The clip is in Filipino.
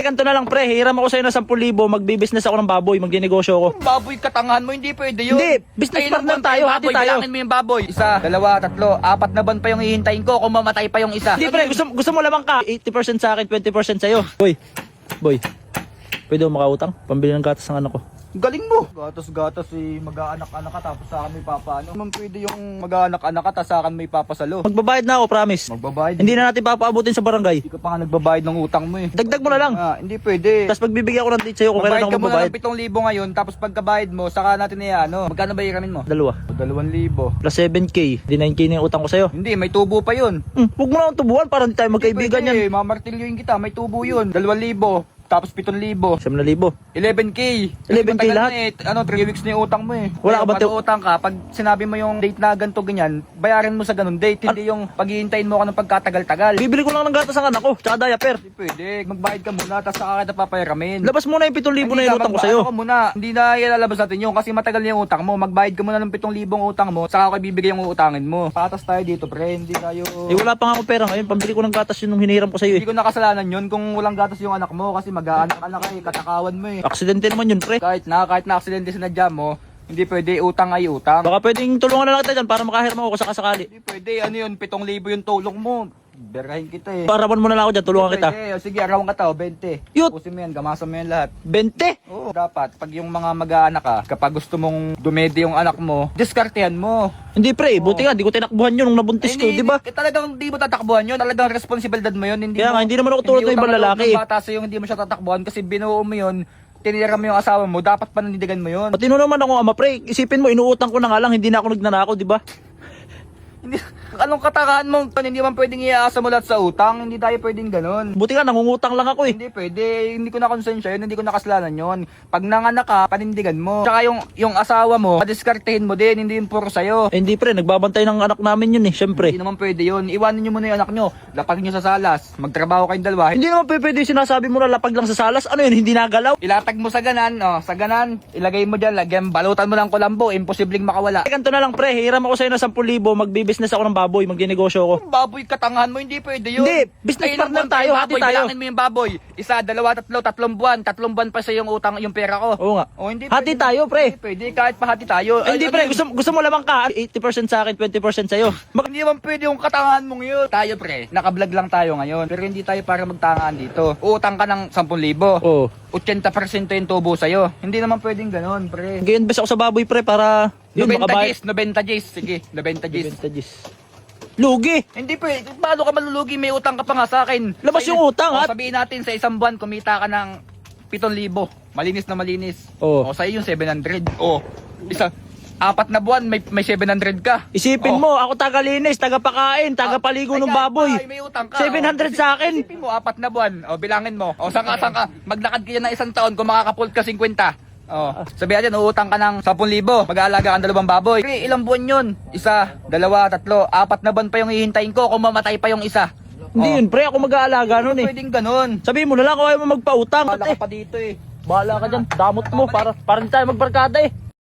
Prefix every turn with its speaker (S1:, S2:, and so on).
S1: Ganto na lang pre, hiram ako sa'yo na 10,000, magbi-business ako ng baboy, magdinegosyo ako.
S2: Baboy, katangahan mo, hindi pwede yun.
S1: Hindi, business partner tayo, hati
S2: baboy,
S1: tayo.
S2: bilangin mo yung baboy. Isa, dalawa, tatlo, apat na ban pa yung hihintayin ko kung mamatay pa yung isa.
S1: Hindi pre, gusto mo lamang ka, 80% sa akin, 20% sa'yo. Boy, pwede mo makautang? Pambili ng gatas ng anak ko.
S2: Galing mo! Gatas-gatas mag-aanak-anak ka tapos sa akin may papaano. Naman pwede yung mag-aanak-anak ka tapos sa akin may papasalo.
S1: Magbabayad na ako, promise.
S2: Magbabayad.
S1: Hindi na natin papaabutin sa barangay.
S2: Hindi ka pa nga nagbabayad ng utang mo eh.
S1: Dagdag mo na lang.
S2: Hindi pwede.
S1: Tapos pagbibigyan ko ng date sa'yo kung kailan ako
S2: Magbayad ka muna
S1: magbabayad.
S2: ng 7,000 ngayon tapos pagkabayad mo, saka natin ano. Magkano ba hiramin mo?
S1: Dalawa.
S2: 2,000.
S1: Plus 7K. Di 9K na yung utang ko sa'yo.
S2: Hindi, may tubo pa yun.
S1: Huwag mo na akong tubuan para hindi tayo magkaibigan yan.
S2: Mamartilyoin kita, may tubo yun. 2,000. Tapos 7,000.
S1: 7,000.
S2: 11K.
S1: 11K lahat?
S2: 3 weeks na yung utang mo eh.
S1: Wala ka ba
S2: utang ka, pag sinabi mo yung date na ganito ganyan, bayaran mo sa ganun date. Hindi yung paghihintayin mo ka ng pagkatagal-tagal.
S1: Bibili ko lang ng gatas ang anak ko, tsaka diaper.
S2: Hindi pwede. Magbayad ka muna, tapos saka kita papayaramin.
S1: Labas mo na yung 7,000 na yung utang ko sa'yo.
S2: Ka muna. Hindi na ilalabas natin yun kasi matagal na yung utang mo. Magbayad ka muna ng 7,000 utang mo, saka ako ibibigay yung utangin mo. Patas tayo dito, pre. Hindi tayo...
S1: Wala pa nga ako pera ngayon, pambili ko ng gatas yun nung hinihiram ko sa'yo
S2: Hindi ko nakasalanan yun kung walang gatas yung anak mo kasi mag-aanak-anak ka katakawan mo eh.
S1: Aksidente naman yun, pre.
S2: Kahit na aksidente sinadya mo, hindi pwede utang ay utang.
S1: Baka pwedeng tulungan na lang kita dyan para makahirma ako sakasakali.
S2: Hindi pwede, ano yun, 7,000 yung tulong mo. Berahin kita eh.
S1: Parawan mo na lang ako dyan, tulungan kita.
S2: Pwede, sige, arawan ka tao, 20.
S1: Yut!
S2: Pusin mo yan, gamasan mo yan lahat.
S1: 20?
S2: Oo, dapat, pag yung mga mag-aanak ka, kapag gusto mong dumede yung anak mo, diskartehan mo.
S1: Hindi pre, buti nga, di ko tinakbuhan yun nung nabuntis ko, di ba?
S2: Talagang di mo tatakbuhan yun, talagang responsibilidad mo yun. Hindi
S1: Kaya nga, hindi naman ako tulad ng ibang lalaki.
S2: Hindi bata sa'yo, hindi mo siya tatakbuhan kasi binuo mo yun, tinira mo yung asawa mo, dapat panindigan mo yun.
S1: Pati naman ako ama pre, isipin mo, inuutang ko na nga lang, hindi na ako nagnanakaw, di ba?
S2: Hindi, anong katakaan mo? Hindi man pwedeng iaasa mo lahat sa utang. Hindi tayo pwedeng ganun.
S1: Buti nga, nangungutang lang ako eh.
S2: Hindi pwede. Hindi ko na konsensya yun. Hindi ko nakasalanan yun. Pag nanganak ka, panindigan mo. Tsaka yung asawa mo, padiskartehin mo din. Hindi yung puro sa'yo.
S1: Hindi pre, nagbabantay ng anak namin yun eh, syempre.
S2: Hindi naman pwede yun. Iwanan nyo muna yung anak nyo. Lapag nyo sa salas. Magtrabaho kayong dalawa.
S1: Hindi naman pwede yung sinasabi mo na lapag lang sa salas, ano yun, hindi nagalaw?
S2: Ilatag mo sa ganan. Sa ganan. Ilagay mo dyan. Lagyan. Balutan mo ng kulambo. Imposibleng makawala.
S1: Ganto na lang pre, hiram ako sa'yo na 10,000, magbi-business ako ng baboy, magdinegosyo ako.
S2: Baboy, katangahan mo. Hindi pwede yun.
S1: Hindi, business partner tayo, hati
S2: baboy,
S1: tayo.
S2: Bilangin mo yung baboy. Isa, dalawa, tatlo, 3 buwan. 3 buwan pa sa yung utang, yung pera ko.
S1: Oo nga.
S2: Hindi
S1: Hati
S2: pwede.
S1: tayo pre.
S2: Hindi pwede, kahit pahati tayo.
S1: Hindi pre, gusto mo lamang ka, 80% sa akin, 20% sa'yo.
S2: Hindi man pwede yung katangahan mong yun. Tayo pre, nakablog lang tayo ngayon. Pero hindi tayo para magtangaan dito. Utang ka ng 10,000.
S1: Oo.
S2: 80% yung tubo sa'yo. Hindi naman pwedeng ganun, pre.
S1: Mag-invest ako sa baboy pre para yun
S2: 90
S1: makabayad.
S2: Gs, 90 Gs. Sige, 90 Gs.
S1: 20 Gs. Lugi.
S2: Hindi pwede. Paano ka malulugi? May utang ka pa nga sa akin.
S1: Labas yung utang, ha?
S2: Sabihin natin sa isang buwan, kumita ka ng 7,000. Malinis na malinis.
S1: Oo.
S2: O sa'yo yung 700. O, isa, 4 na buwan, may 700 ka.
S1: Isipin mo, ako tagalinis, tagapakain, tagapaligo ng baboy.
S2: May utang ka.
S1: 700 sa akin.
S2: Isipin mo, 4 na buwan. O, bilangin mo. O, saan ka? Maglakad ka na isang taon kung makakapult ka 50. Oh, sabihan natin, uutang ka ng 10,000. Mag-aalaga ka ng 2 baboy. Pre, ilang buwan yun? Isa, dalawa, tatlo, 4 na buwan pa yung hihintayin ko kung mamatay pa yung isa.
S1: Hindi yun pre, ako mag-aalaga nun eh.
S2: Pwedeng ganun.
S1: Sabihin mo na lang kung ayaw mo magpautang.
S2: Wala ka pa dito eh.
S1: Bahala ka dyan, damot mo para hindi tayo magbarkada eh.